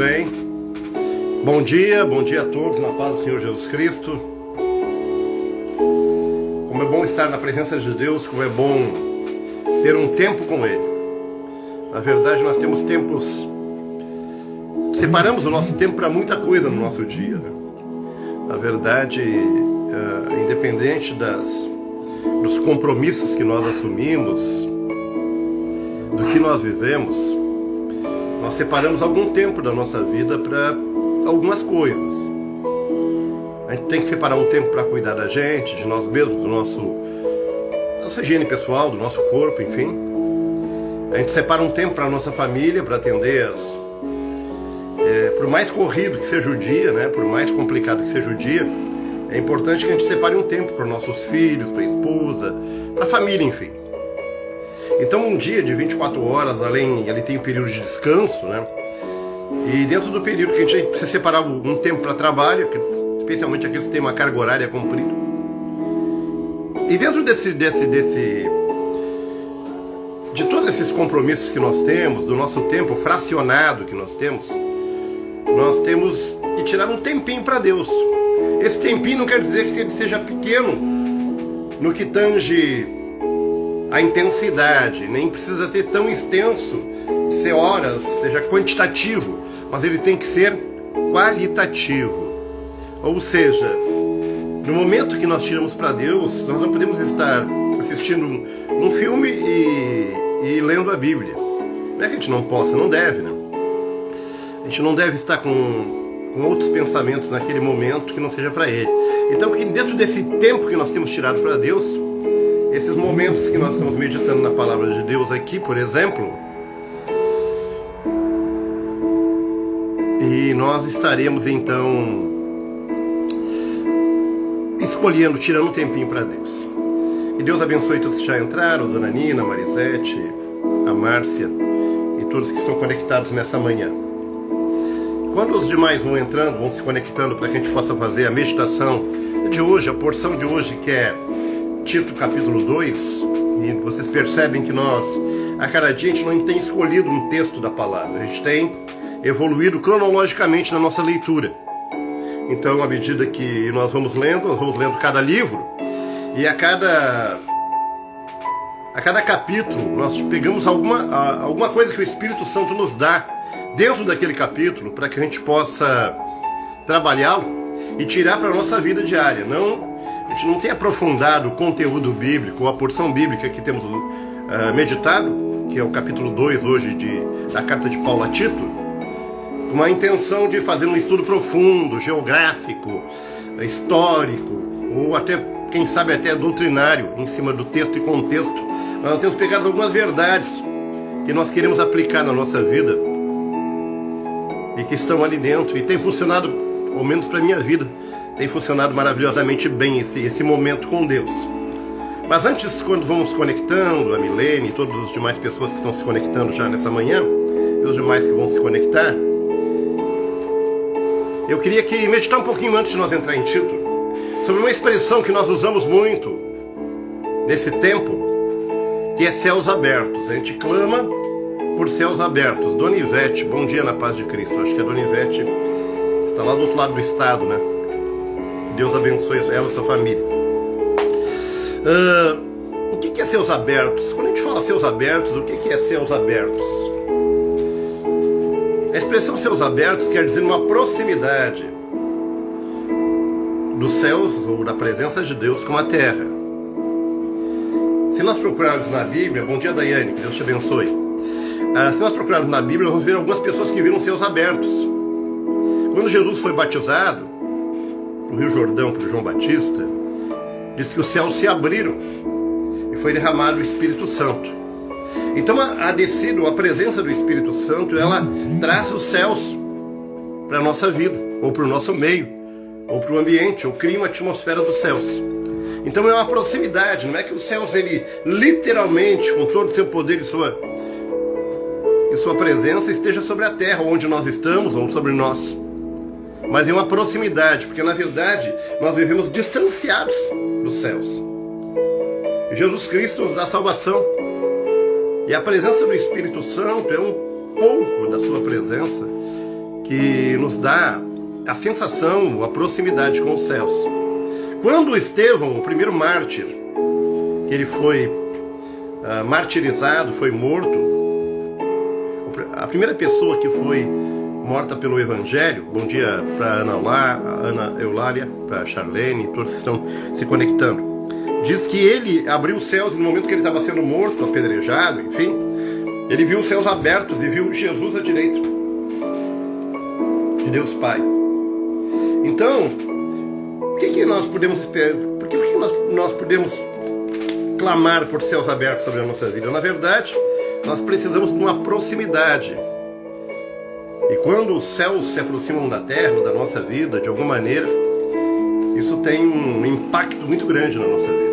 bem? Bom dia a todos, na paz do Senhor Jesus Cristo. Como é bom estar na presença de Deus, como é bom ter um tempo com Ele. Na verdade, nós temos tempos, separamos o nosso tempo para muita coisa no nosso dia, né? Na verdade, independente dos compromissos que nós assumimos, do que nós vivemos, nós separamos algum tempo da nossa vida para algumas coisas. A gente tem que separar um tempo para cuidar da gente, de nós mesmos, da nossa higiene pessoal, do nosso corpo, enfim. A gente separa um tempo para a nossa família, para atender por mais corrido que seja o dia, né, por mais complicado que seja o dia, é importante que a gente separe um tempo para os nossos filhos, para a esposa, para a família, enfim. Então um dia de 24 horas, ele tem um período de descanso, né? E dentro do período que a gente precisa separar um tempo para trabalho, especialmente aqueles que têm uma carga horária cumprida. E dentro de todos esses compromissos que nós temos, do nosso tempo fracionado que nós temos que tirar um tempinho para Deus. Esse tempinho não quer dizer que ele seja pequeno no que tange a intensidade, nem precisa ser tão extenso, ser horas, seja quantitativo, mas ele tem que ser qualitativo. Ou seja, no momento que nós tiramos para Deus, nós não podemos estar assistindo um filme e lendo a Bíblia. Não é que a gente não possa, não deve, né? A gente não deve estar com outros pensamentos naquele momento que não seja para Ele. Então, que dentro desse tempo que nós temos tirado para Deus, esses momentos que nós estamos meditando na palavra de Deus aqui, por exemplo, e nós estaremos então escolhendo, tirando um tempinho para Deus. E Deus abençoe todos que já entraram, Dona Nina, a Marisete, a Márcia e todos que estão conectados nessa manhã. Quando os demais vão entrando, vão se conectando para que a gente possa fazer a meditação de hoje, a porção de hoje, que é Tito capítulo 2, e vocês percebem que nós, a cada dia, a gente não tem escolhido um texto da palavra, a gente tem evoluído cronologicamente na nossa leitura. Então, à medida que nós vamos lendo cada livro, e a cada capítulo nós pegamos alguma coisa que o Espírito Santo nos dá dentro daquele capítulo para que a gente possa trabalhá-lo e tirar para a nossa vida diária. A gente não tem aprofundado o conteúdo bíblico, a porção bíblica que temos meditado, que é o capítulo 2 hoje da carta de Paulo a Tito, com a intenção de fazer um estudo profundo, geográfico, histórico, ou até, quem sabe, até doutrinário, em cima do texto e contexto. Nós temos pegado algumas verdades que nós queremos aplicar na nossa vida e que estão ali dentro, e tem funcionado, ao menos para a minha vida, tem funcionado maravilhosamente bem esse momento com Deus. Mas antes, quando vamos conectando, a Milene e todas as demais pessoas que estão se conectando já nessa manhã, e os demais que vão se conectar, eu queria meditar um pouquinho antes de nós entrar em Tito, sobre uma expressão que nós usamos muito nesse tempo, que é céus abertos. A gente clama por céus abertos. Dona Ivete, bom dia na paz de Cristo. Acho que a Dona Ivete está lá do outro lado do estado, né? Deus abençoe ela e sua família. O que é céus abertos? Quando a gente fala céus abertos, o que é céus abertos? A expressão céus abertos quer dizer uma proximidade dos céus ou da presença de Deus com a terra. Se nós procurarmos na Bíblia, bom dia Daiane, que Deus te abençoe. Se nós procurarmos na Bíblia, vamos ver algumas pessoas que viram céus abertos. Quando Jesus foi batizado no Rio Jordão por João Batista, diz que os céus se abriram e foi derramado o Espírito Santo. Então a presença do Espírito Santo, ela traz os céus para a nossa vida, ou para o nosso meio, ou para o ambiente, ou cria uma atmosfera dos céus. Então é uma proximidade, não é que os céus, ele literalmente, com todo o seu poder e sua presença, esteja sobre a terra, onde nós estamos, ou sobre nós. Mas é uma proximidade, porque na verdade nós vivemos distanciados dos céus. E Jesus Cristo nos dá salvação. E a presença do Espírito Santo é um pouco da sua presença que nos dá a sensação, a proximidade com os céus. Quando Estevão, o primeiro mártir, que ele foi martirizado, foi morto, a primeira pessoa que foi morta pelo Evangelho, bom dia para Ana Eulália, para Charlene, todos que estão se conectando, diz que ele abriu os céus no momento que ele estava sendo morto, apedrejado, enfim, ele viu os céus abertos e viu Jesus à direita de Deus Pai. Então, o que nós podemos esperar? Por que nós podemos clamar por céus abertos sobre a nossa vida? Na verdade, nós precisamos de uma proximidade. E quando os céus se aproximam da terra, ou da nossa vida, de alguma maneira, isso tem um impacto muito grande na nossa vida.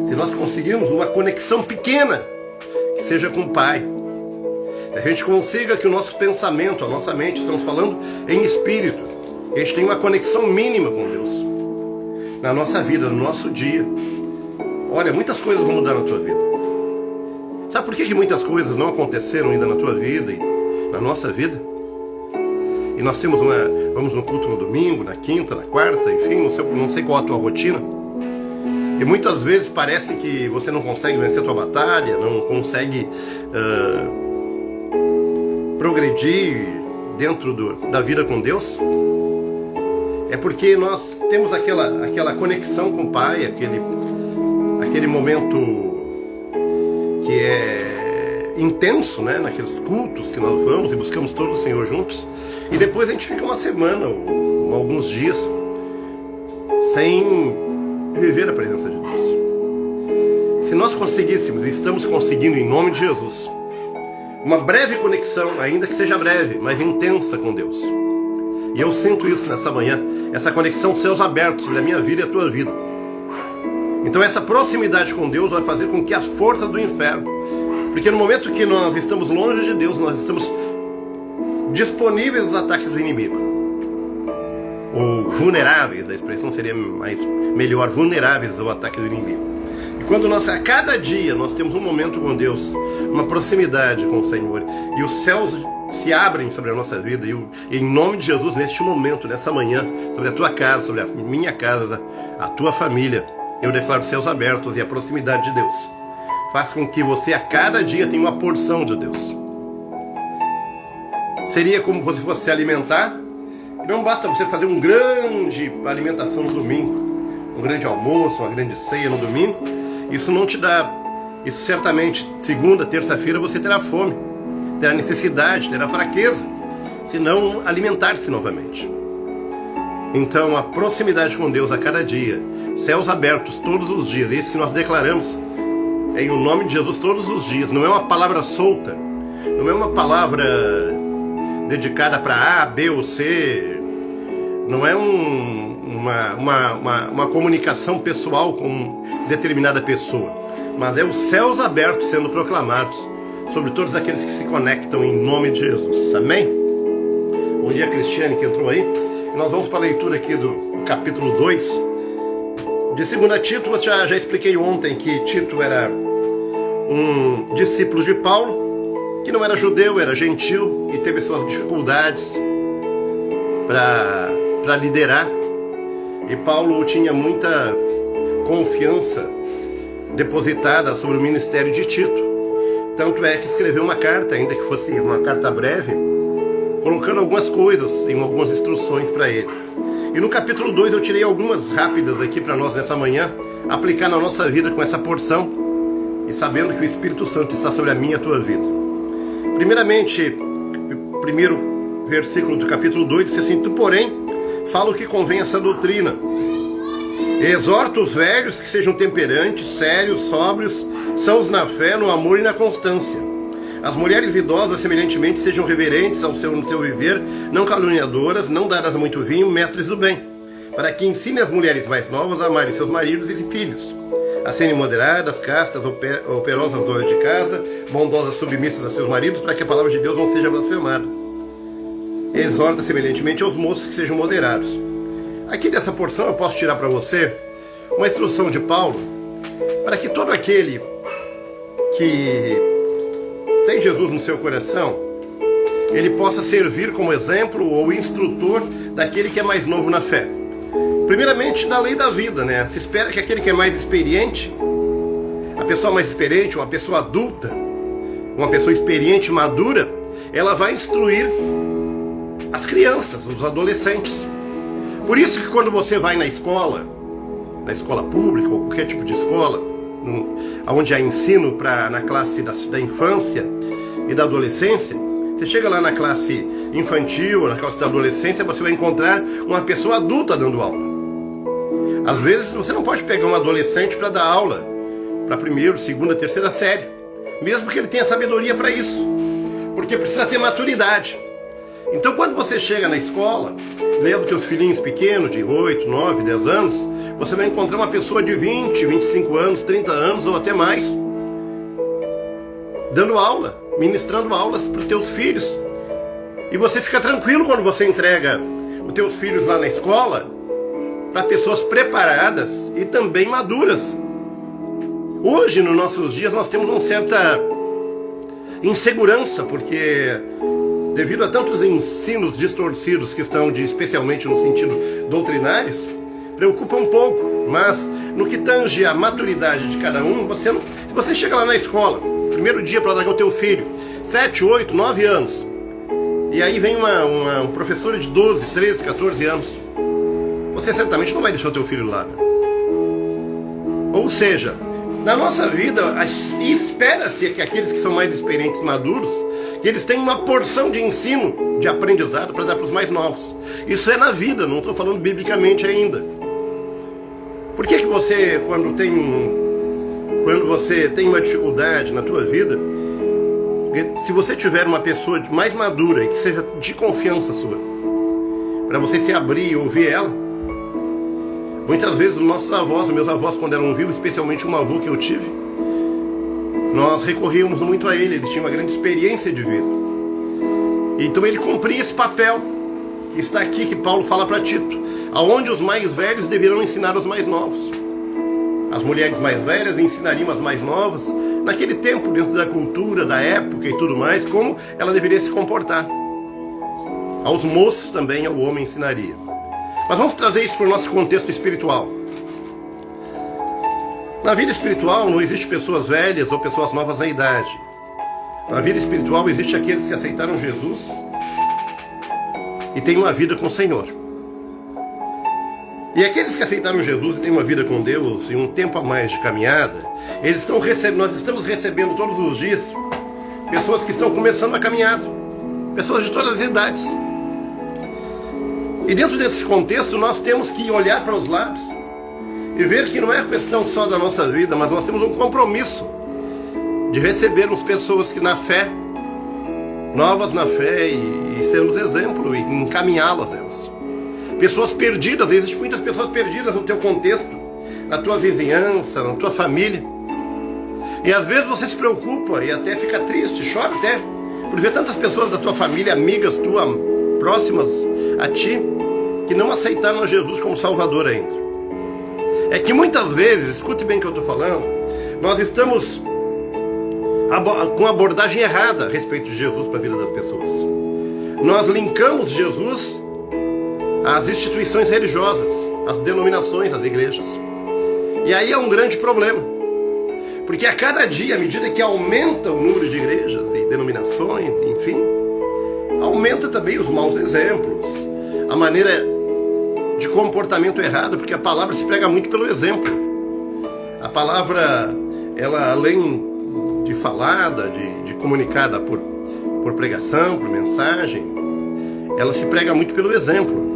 Se nós conseguirmos uma conexão pequena, que seja com o Pai, a gente consiga que o nosso pensamento, a nossa mente, estamos falando em espírito, a gente tem uma conexão mínima com Deus na nossa vida, no nosso dia. Olha, muitas coisas vão mudar na tua vida. Sabe por que muitas coisas não aconteceram ainda na tua vida e na nossa vida? E nós vamos no culto no domingo, na quinta, na quarta, enfim, não sei qual a tua rotina. E muitas vezes parece que você não consegue vencer a tua batalha, não consegue progredir dentro da vida com Deus. É porque nós temos aquela conexão com o Pai, aquele momento que é intenso, né? Naqueles cultos que nós vamos e buscamos todo o Senhor juntos. E depois a gente fica uma semana ou alguns dias sem viver a presença de Deus. Se nós conseguíssemos, e estamos conseguindo em nome de Jesus, uma breve conexão, ainda que seja breve, mas intensa com Deus. E eu sinto isso nessa manhã, essa conexão céus abertos sobre a minha vida e a tua vida. Então essa proximidade com Deus vai fazer com que as forças do inferno, porque no momento que nós estamos longe de Deus, nós estamos disponíveis aos ataques do inimigo, ou vulneráveis, a expressão seria melhor, vulneráveis ao ataque do inimigo. E quando a cada dia nós temos um momento com Deus, uma proximidade com o Senhor, e os céus se abrem sobre a nossa vida, e em nome de Jesus, neste momento, nessa manhã, sobre a tua casa, sobre a minha casa, a tua família, eu declaro céus abertos e a proximidade de Deus. Faz com que você a cada dia tenha uma porção de Deus. Seria como se fosse se alimentar. Não basta você fazer uma grande alimentação no domingo, um grande almoço, uma grande ceia no domingo. Isso não te dá. Isso certamente, segunda, terça-feira, você terá fome, terá necessidade, terá fraqueza, se não alimentar-se novamente. Então, a proximidade com Deus a cada dia, céus abertos todos os dias, esse que nós declaramos em o nome de Jesus todos os dias. Não é uma palavra solta, não é uma palavra dedicada para A, B ou C, não é uma comunicação pessoal com determinada pessoa, mas é os céus abertos sendo proclamados sobre todos aqueles que se conectam em nome de Jesus. Amém? Bom dia, Cristiane, que entrou aí. Nós vamos para a leitura aqui do capítulo 2 de 2 Tito. Eu já expliquei ontem que Tito era um discípulo de Paulo, que não era judeu, era gentil e teve suas dificuldades para liderar. E Paulo tinha muita confiança depositada sobre o ministério de Tito. Tanto é que escreveu uma carta, ainda que fosse uma carta breve, colocando algumas coisas, em algumas instruções para ele. E no capítulo 2 eu tirei algumas rápidas aqui para nós nessa manhã, aplicar na nossa vida com essa porção, e sabendo que o Espírito Santo está sobre a minha e a tua vida. Primeiramente, o primeiro versículo do capítulo 2 diz assim: Tu, porém, fala o que convém essa doutrina. Exorta os velhos que sejam temperantes, sérios, sóbrios, sãos na fé, no amor e na constância. As mulheres idosas, semelhantemente, sejam reverentes no seu viver, não caluniadoras, não dadas a muito vinho, mestres do bem, para que ensine as mulheres mais novas a amarem seus maridos e filhos, a serem moderadas, castas, operosas donas de casa, bondosas, submissas a seus maridos, para que a palavra de Deus não seja blasfemada. Exorta semelhantemente aos moços que sejam moderados. Aqui dessa porção eu posso tirar para você uma instrução de Paulo, para que todo aquele que tem Jesus no seu coração, ele possa servir como exemplo ou instrutor daquele que é mais novo na fé. Primeiramente, na lei da vida, né? Se espera que aquele que é mais experiente, a pessoa mais experiente, uma pessoa adulta, uma pessoa experiente, madura, ela vai instruir as crianças, os adolescentes. Por isso que quando você vai na escola pública ou qualquer tipo de escola, onde há ensino na classe da infância e da adolescência, você chega lá na classe infantil, na classe da adolescência, você vai encontrar uma pessoa adulta dando aula. Às vezes você não pode pegar um adolescente para dar aula para primeira, segunda, terceira série, mesmo que ele tenha sabedoria para isso, porque precisa ter maturidade. Então quando você chega na escola, leva os teus filhinhos pequenos de 8, 9, 10 anos, você vai encontrar uma pessoa de 20, 25 anos, 30 anos ou até mais, dando aula, ministrando aulas para os teus filhos. E você fica tranquilo quando você entrega os teus filhos lá na escola para pessoas preparadas e também maduras. Hoje, nos nossos dias, nós temos uma certa insegurança, porque devido a tantos ensinos distorcidos que estão, especialmente no sentido doutrinários, preocupa um pouco. Mas no que tange a maturidade de cada um, se você chega lá na escola, primeiro dia para largar o teu filho, 7, 8, 9 anos, e aí vem um professor de 12, 13, 14 anos, você certamente não vai deixar o teu filho lá, né? Ou seja, na nossa vida, espera-se que aqueles que são mais experientes, maduros, que eles tenham uma porção de ensino, de aprendizado para dar para os mais novos. Isso é na vida, não estou falando biblicamente ainda. Por que você, quando você tem uma dificuldade na tua vida, se você tiver uma pessoa mais madura e que seja de confiança sua, para você se abrir e ouvir ela, muitas vezes os nossos avós, meus avós quando eram vivos, especialmente um avô que eu tive, nós recorríamos muito a ele tinha uma grande experiência de vida. Então ele cumpria esse papel que está aqui, que Paulo fala para Tito, aonde os mais velhos deverão ensinar os mais novos. As mulheres mais velhas ensinariam as mais novas, naquele tempo, dentro da cultura, da época e tudo mais, como ela deveria se comportar. Aos moços também o homem ensinaria. Mas vamos trazer isso para o nosso contexto espiritual. Na vida espiritual não existe pessoas velhas ou pessoas novas na idade. Na vida espiritual existe aqueles que aceitaram Jesus e têm uma vida com o Senhor. E aqueles que aceitaram Jesus e têm uma vida com Deus e um tempo a mais de caminhada, nós estamos recebendo todos os dias pessoas que estão começando a caminhada, pessoas de todas as idades. E dentro desse contexto nós temos que olhar para os lados e ver que não é questão só da nossa vida, mas nós temos um compromisso de recebermos pessoas que na fé, novas na fé, e sermos exemplo e encaminhá-las elas. Pessoas perdidas, existem muitas pessoas perdidas no teu contexto, na tua vizinhança, na tua família. E às vezes você se preocupa e até fica triste, chora até, por ver tantas pessoas da tua família, amigas tuas, próximas a ti, que não aceitaram a Jesus como Salvador ainda. É que muitas vezes, escute bem o que eu estou falando, nós estamos com a abordagem errada a respeito de Jesus para a vida das pessoas. Nós linkamos Jesus às instituições religiosas, às denominações, às igrejas. E aí é um grande problema. Porque a cada dia, à medida que aumenta o número de igrejas e denominações, enfim, aumenta também os maus exemplos, a maneira de comportamento errado, porque a palavra se prega muito pelo exemplo. A palavra, ela além de falada, de comunicada por pregação, por mensagem, ela se prega muito pelo exemplo.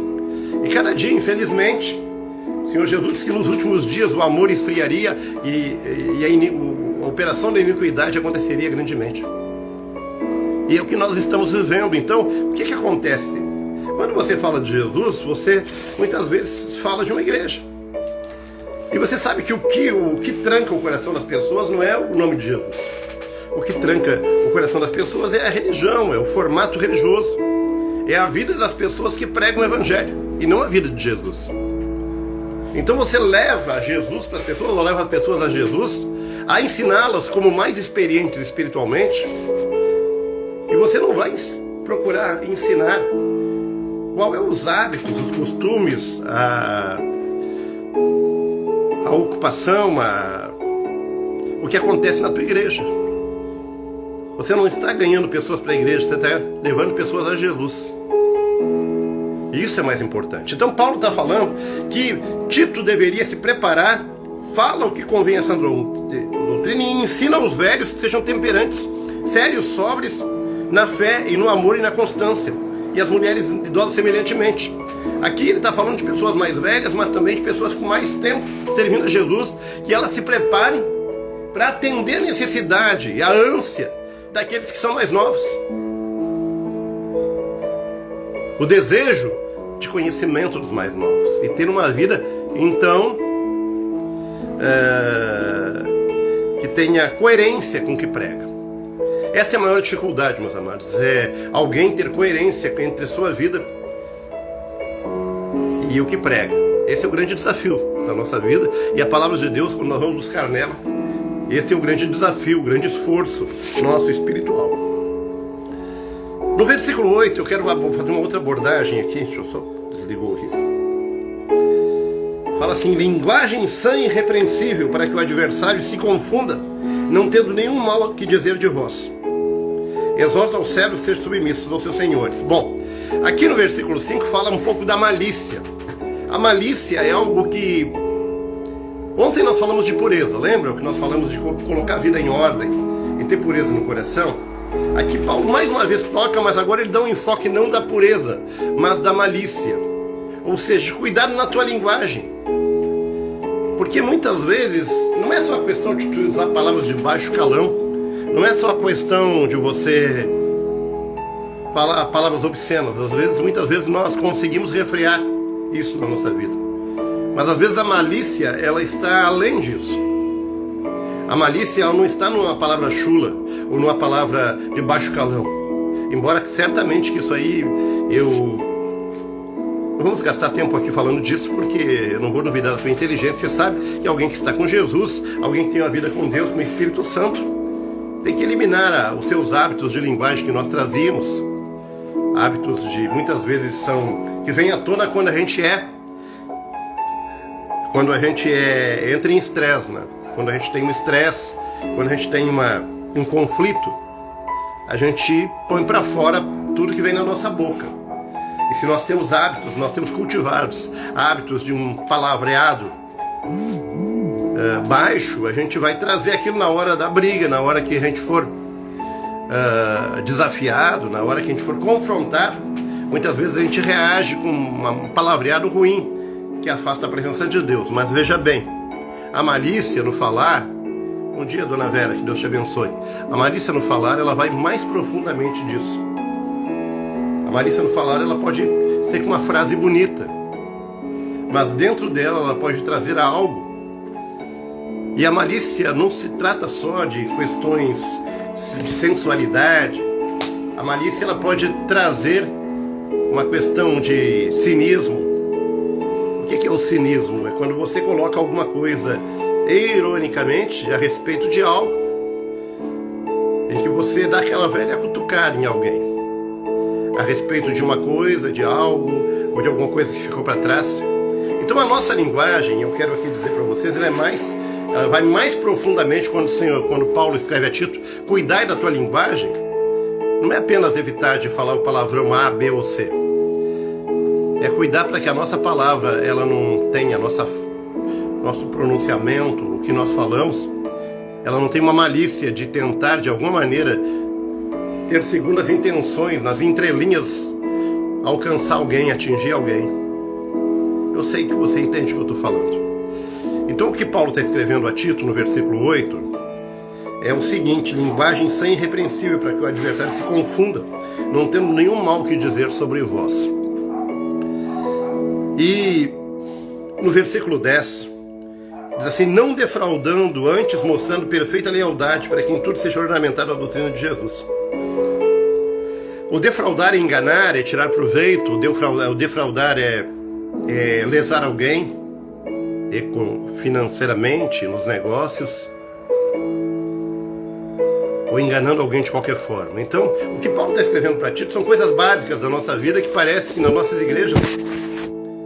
E cada dia, infelizmente, o Senhor Jesus disse que nos últimos dias o amor esfriaria e a operação da iniquidade aconteceria grandemente. E é o que nós estamos vivendo. Então, o que acontece? Quando você fala de Jesus, você muitas vezes fala de uma igreja. E você sabe que o que tranca o coração das pessoas não é o nome de Jesus. O que tranca o coração das pessoas é a religião, é o formato religioso. É a vida das pessoas que pregam o evangelho e não a vida de Jesus. Então você leva Jesus para as pessoas, ou leva as pessoas a Jesus, a ensiná-las como mais experientes espiritualmente, e você não vai procurar ensinar qual é os hábitos, os costumes, a ocupação, o que acontece na tua igreja. Você não está ganhando pessoas para a igreja, você está levando pessoas a Jesus. Isso é mais importante. Então Paulo está falando que Tito deveria se preparar, fala o que convém a essa doutrina e ensina aos velhos que sejam temperantes, sérios, sóbrios, na fé e no amor e na constância. E as mulheres idosas semelhantemente. Aqui ele está falando de pessoas mais velhas, mas também de pessoas com mais tempo servindo a Jesus, que elas se preparem para atender a necessidade e a ânsia daqueles que são mais novos. O desejo de conhecimento dos mais novos e ter uma vida, então, que tenha coerência com o que prega. Essa é a maior dificuldade, meus amados, é alguém ter coerência entre a sua vida e o que prega. Esse é o grande desafio da nossa vida, e a palavra de Deus, quando nós vamos buscar nela, esse é o grande desafio, o grande esforço nosso espiritual. No versículo 8, eu quero fazer uma outra abordagem aqui, deixa eu só desligar aqui. Fala assim: linguagem sã e irrepreensível, para que o adversário se confunda, não tendo nenhum mal a que dizer de vós. Exorta aos servos a ser submissos aos seus senhores. Bom, aqui no versículo 5 fala um pouco da malícia. A malícia é algo que... Ontem nós falamos de pureza, lembra que nós falamos de colocar a vida em ordem e ter pureza no coração? Aqui Paulo mais uma vez toca, mas agora ele dá um enfoque não da pureza, mas da malícia. Ou seja, cuidado na tua linguagem. Porque muitas vezes não é só a questão de usar palavras de baixo calão, não é só a questão de você falar palavras obscenas. Às vezes, muitas vezes nós conseguimos refrear isso na nossa vida. Mas às vezes a malícia, ela está além disso. A malícia, ela não está numa palavra chula ou numa palavra de baixo calão. Embora certamente que isso aí não vamos gastar tempo aqui falando disso, porque eu não vou duvidar da tua inteligência. Você sabe que alguém que está com Jesus, alguém que tem uma vida com Deus, com o Espírito Santo, tem que eliminar os seus hábitos de linguagem que nós trazíamos. Hábitos de, muitas vezes, que vem à tona quando a gente entra em estresse, né? Quando a gente tem um estresse, quando a gente tem um conflito, a gente põe para fora tudo que vem na nossa boca. E se nós temos hábitos, nós temos cultivados hábitos de um palavreado baixo, a gente vai trazer aquilo na hora da briga, na hora que a gente for desafiado, na hora que a gente for confrontar. Muitas vezes a gente reage com um palavreado ruim, que afasta a presença de Deus. Mas veja bem, a malícia no falar... Bom dia, dona Vera, que Deus te abençoe. A malícia no falar, ela vai mais profundamente disso. A malícia no falar, ela pode ser com uma frase bonita, mas dentro dela ela pode trazer algo. E a malícia não se trata só de questões de sensualidade. A malícia, ela pode trazer uma questão de cinismo. O que é o cinismo? É quando você coloca alguma coisa ironicamente a respeito de algo, em que você dá aquela velha cutucada em alguém a respeito de uma coisa, de algo, ou de alguma coisa que ficou para trás. Então a nossa linguagem, eu quero aqui dizer para vocês, ela vai mais profundamente quando Paulo escreve a Tito: cuidai da tua linguagem. Não é apenas evitar de falar o palavrão A, B ou C. É cuidar para que a nossa palavra, ela não tenha nosso pronunciamento, o que nós falamos, ela não tem uma malícia de tentar de alguma maneira ter segundas intenções, nas entrelinhas, alcançar alguém, atingir alguém. Eu sei que você entende o que eu estou falando. Então o que Paulo está escrevendo a Tito no versículo 8 é o seguinte: linguagem sã e irrepreensível, para que o adversário se confunda, não tendo nenhum mal que dizer sobre vós. E no versículo 10 diz assim: não defraudando, antes mostrando perfeita lealdade, para que em tudo seja ornamentada a doutrina de Jesus. O defraudar é enganar, é tirar proveito. O defraudar é lesar alguém financeiramente, nos negócios. ou enganando alguém de qualquer forma. Então, o que Paulo está escrevendo para Tito são coisas básicas da nossa vida que parece que nas nossas igrejas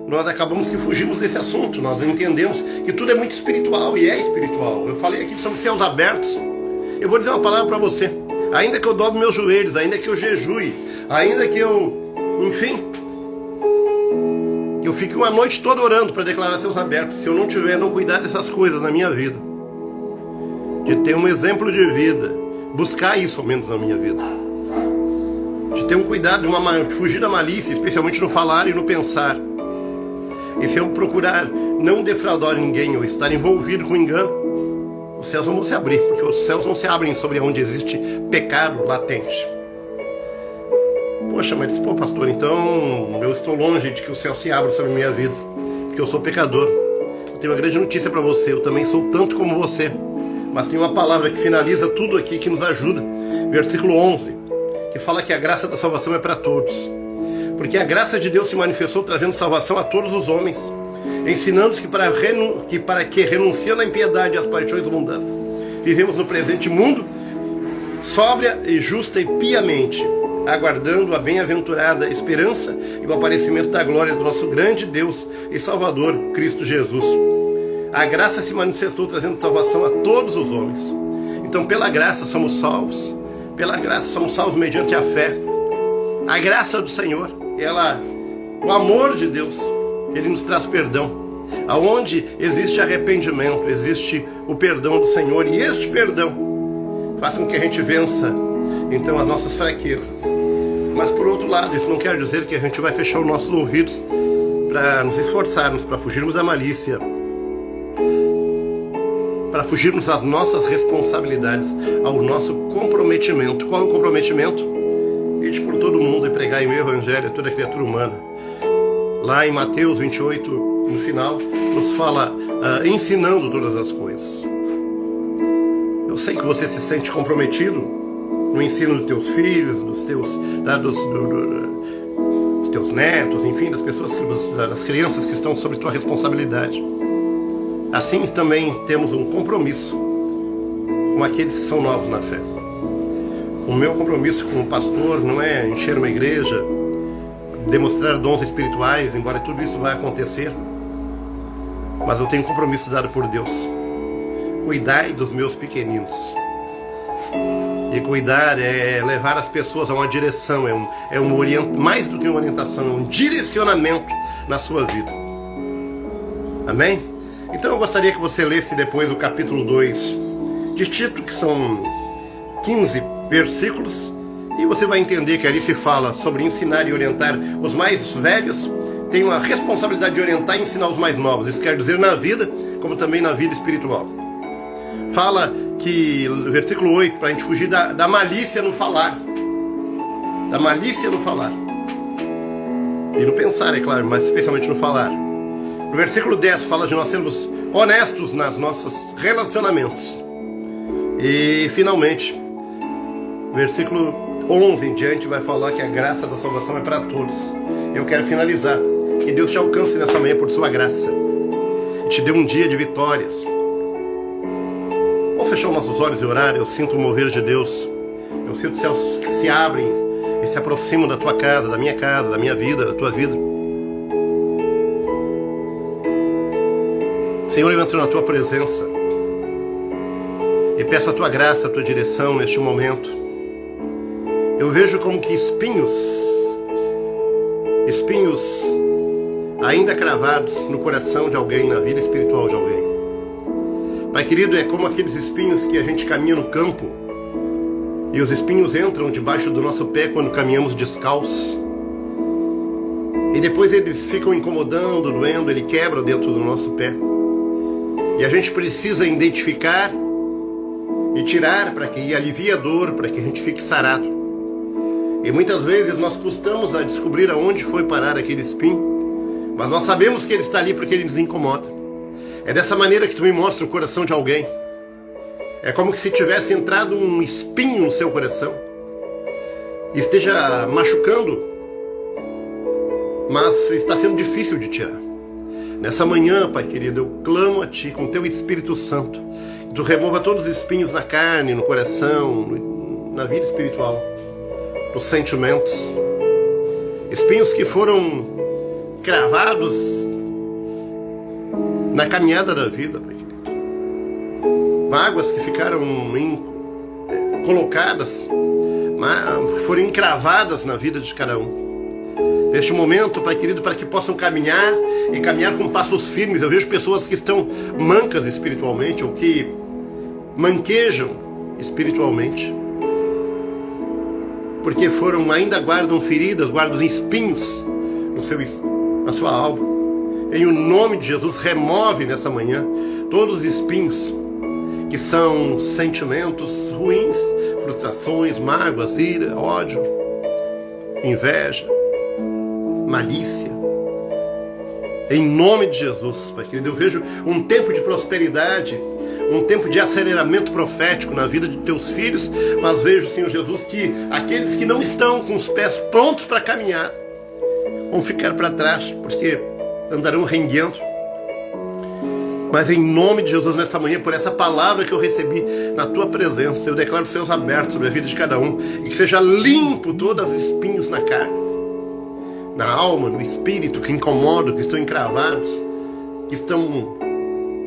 nós acabamos que fugimos desse assunto. Nós entendemos que tudo é muito espiritual, e é espiritual. Eu falei aqui sobre céus abertos. Eu vou dizer uma palavra para você. Ainda que eu dobre meus joelhos, ainda que eu jejue, ainda que eu, enfim, eu fique uma noite toda orando para declarar céus abertos, se eu não cuidar dessas coisas na minha vida, de ter um exemplo de vida, buscar isso ao menos na minha vida, de ter um cuidado, de fugir da malícia, especialmente no falar e no pensar, e se eu procurar não defraudar ninguém ou estar envolvido com engano, os céus não vão se abrir, porque os céus não se abrem sobre onde existe pecado latente. Poxa, mas pô, pastor, então eu estou longe de que o céu se abra sobre a minha vida, porque eu sou pecador. Eu tenho uma grande notícia para você, eu também sou tanto como você, mas tem uma palavra que finaliza tudo aqui, que nos ajuda. Versículo 11, que fala que a graça da salvação é para todos, porque a graça de Deus se manifestou trazendo salvação a todos os homens, ensinando-nos que para que renunciando à impiedade e às paixões mundanas, vivemos no presente mundo sóbria e justa e piamente, aguardando a bem-aventurada esperança e o aparecimento da glória do nosso grande Deus e Salvador, Cristo Jesus. A graça se manifestou trazendo salvação a todos os homens. Então, pela graça somos salvos. Pela graça somos salvos mediante a fé. A graça do Senhor, o amor de Deus, Ele nos traz perdão. Aonde existe arrependimento, existe o perdão do Senhor. E este perdão faz com que a gente vença, então, as nossas fraquezas. Mas, por outro lado, isso não quer dizer que a gente vai fechar os nossos ouvidos para nos esforçarmos, para fugirmos da malícia, para fugirmos das nossas responsabilidades, ao nosso comprometimento. Qual é o comprometimento? Ir por todo mundo e pregar o Evangelho a toda criatura humana. Lá em Mateus 28, no final, nos fala ensinando todas as coisas. Eu sei que você se sente comprometido no ensino dos teus filhos, dos teus netos, enfim, das pessoas, das crianças que estão sob tua responsabilidade. Assim também temos um compromisso com aqueles que são novos na fé. O meu compromisso como pastor não é encher uma igreja, demonstrar dons espirituais, embora tudo isso vai acontecer, mas eu tenho um compromisso dado por Deus. Cuidai dos meus pequeninos. E cuidar é levar as pessoas a uma direção, mais do que uma orientação, é um direcionamento na sua vida. Amém? Então eu gostaria que você lesse depois o capítulo 2 de Tito, que são 15 versículos, e você vai entender que ali se fala sobre ensinar e orientar os mais velhos, tem uma responsabilidade de orientar e ensinar os mais novos. Isso quer dizer na vida, como também na vida espiritual. Fala que, versículo 8, para a gente fugir da malícia no falar. Da malícia no falar. E no pensar, é claro, mas especialmente no falar. No versículo 10 fala de nós sermos honestos nos nossos relacionamentos. E finalmente, versículo 11 em diante vai falar que a graça da salvação é para todos. Eu quero finalizar. Que Deus te alcance nessa manhã por sua graça. E te dê um dia de vitórias. Vamos fechar os nossos olhos e orar. Eu sinto o mover de Deus. Eu sinto os céus que se abrem e se aproximam da tua casa, da minha vida, da tua vida. Senhor, eu entro na tua presença e peço a tua graça, a tua direção neste momento. Eu vejo como que espinhos ainda cravados no coração de alguém, na vida espiritual de alguém. Pai querido, é como aqueles espinhos que a gente caminha no campo e os espinhos entram debaixo do nosso pé quando caminhamos descalços. E depois eles ficam incomodando, doendo, ele quebra dentro do nosso pé. E a gente precisa identificar e tirar para que alivie a dor, para que a gente fique sarado. E muitas vezes nós custamos a descobrir aonde foi parar aquele espinho, mas nós sabemos que ele está ali porque ele nos incomoda. É dessa maneira que tu me mostra o coração de alguém. É como se tivesse entrado um espinho no seu coração e esteja machucando, mas está sendo difícil de tirar. Nessa manhã, Pai querido, eu clamo a Ti com Teu Espírito Santo, que Tu remova todos os espinhos na carne, no coração, na vida espiritual, nos sentimentos, espinhos que foram cravados na caminhada da vida, Pai querido. Mágoas que ficaram colocadas, foram encravadas na vida de cada um. Neste momento, Pai querido, para que possam caminhar e caminhar com passos firmes. Eu vejo pessoas que estão mancas espiritualmente ou que manquejam espiritualmente, porque ainda guardam feridas, guardam espinhos na sua alma. Em o nome de Jesus, remove nessa manhã todos os espinhos que são sentimentos ruins, frustrações, mágoas, ira, ódio, inveja, malícia. Em nome de Jesus, Pai querido, eu vejo um tempo de prosperidade, um tempo de aceleramento profético na vida de teus filhos, mas vejo, Senhor Jesus, que aqueles que não estão com os pés prontos para caminhar vão ficar para trás, porque andarão renguendo. Mas em nome de Jesus, nessa manhã, por essa palavra que eu recebi na tua presença, eu declaro céus abertos sobre a vida de cada um, e que seja limpo todos os espinhos na carne, na alma, no espírito, que incomodam, que estão encravados, que estão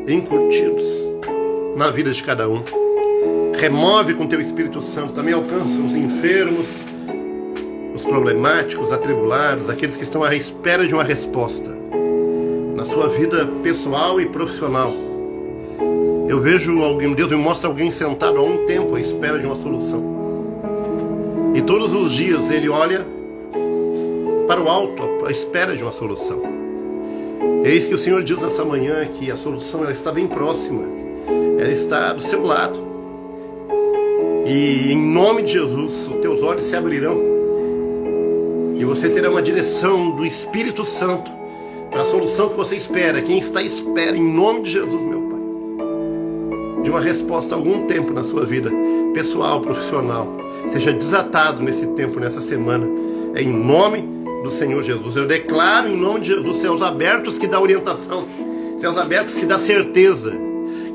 encurtidos na vida de cada um. Remove com teu Espírito Santo, também alcança os enfermos, os problemáticos, os atribulados, aqueles que estão à espera de uma resposta na sua vida pessoal e profissional. Eu vejo alguém, Deus me mostra alguém sentado há um tempo à espera de uma solução, e todos os dias ele olha para o alto à espera de uma solução. Eis que o Senhor diz nessa manhã que a solução ela está bem próxima, ela está do seu lado, e em nome de Jesus os teus olhos se abrirão e você terá uma direção do Espírito Santo para a solução que você espera. Quem está à espera, em nome de Jesus, meu Pai, de uma resposta há algum tempo na sua vida pessoal, profissional, seja desatado nesse tempo, nessa semana, em nome do Senhor Jesus. Eu declaro em nome de Jesus céus abertos que dá orientação, céus abertos que dá certeza,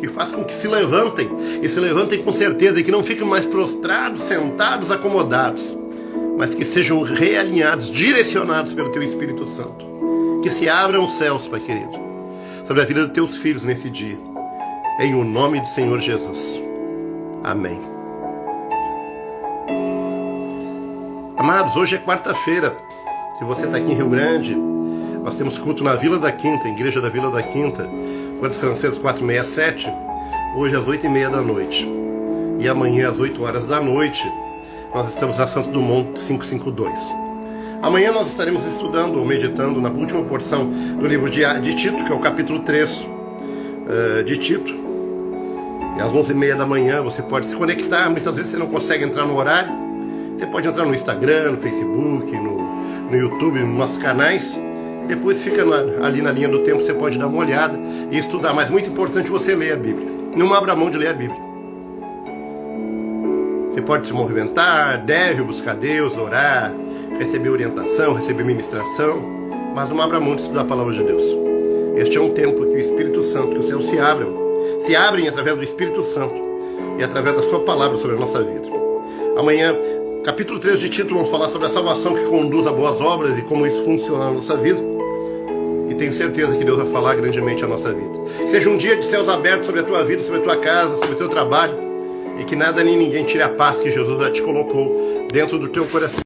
que faz com que se levantem, e se levantem com certeza, e que não fiquem mais prostrados, sentados, acomodados, mas que sejam realinhados, direcionados pelo teu Espírito Santo. Que se abram os céus, Pai querido, sobre a vida dos teus filhos nesse dia, em o nome do Senhor Jesus. Amém. Amados, hoje é quarta-feira. Se você está aqui em Rio Grande, nós temos culto na Vila da Quinta, Igreja da Vila da Quinta, Cortes Franceses 467, hoje às 8h30 da noite. E amanhã às 8 horas da noite, nós estamos na Santo Dumont 552. Amanhã nós estaremos estudando ou meditando na última porção do livro de Tito, que é o capítulo 3 de Tito. E às 11h30 da manhã você pode se conectar. Muitas vezes você não consegue entrar no horário. Você pode entrar no Instagram, no Facebook, no YouTube, nos nossos canais. Depois fica ali na linha do tempo, você pode dar uma olhada e estudar. Mas muito importante você ler a Bíblia. Não abra mão de ler a Bíblia. Você pode se movimentar, deve buscar Deus, orar, receber orientação, receber ministração, mas não abra mão de estudar a palavra de Deus. Este é um tempo que o Espírito Santo, que os céus se abrem através do Espírito Santo e através da sua palavra sobre a nossa vida. Amanhã, capítulo 3 de Tito, vamos falar sobre a salvação que conduz a boas obras e como isso funciona na nossa vida. E tenho certeza que Deus vai falar grandemente a nossa vida. Seja um dia de céus abertos sobre a tua vida, sobre a tua casa, sobre o teu trabalho, e que nada nem ninguém tire a paz que Jesus já te colocou dentro do teu coração.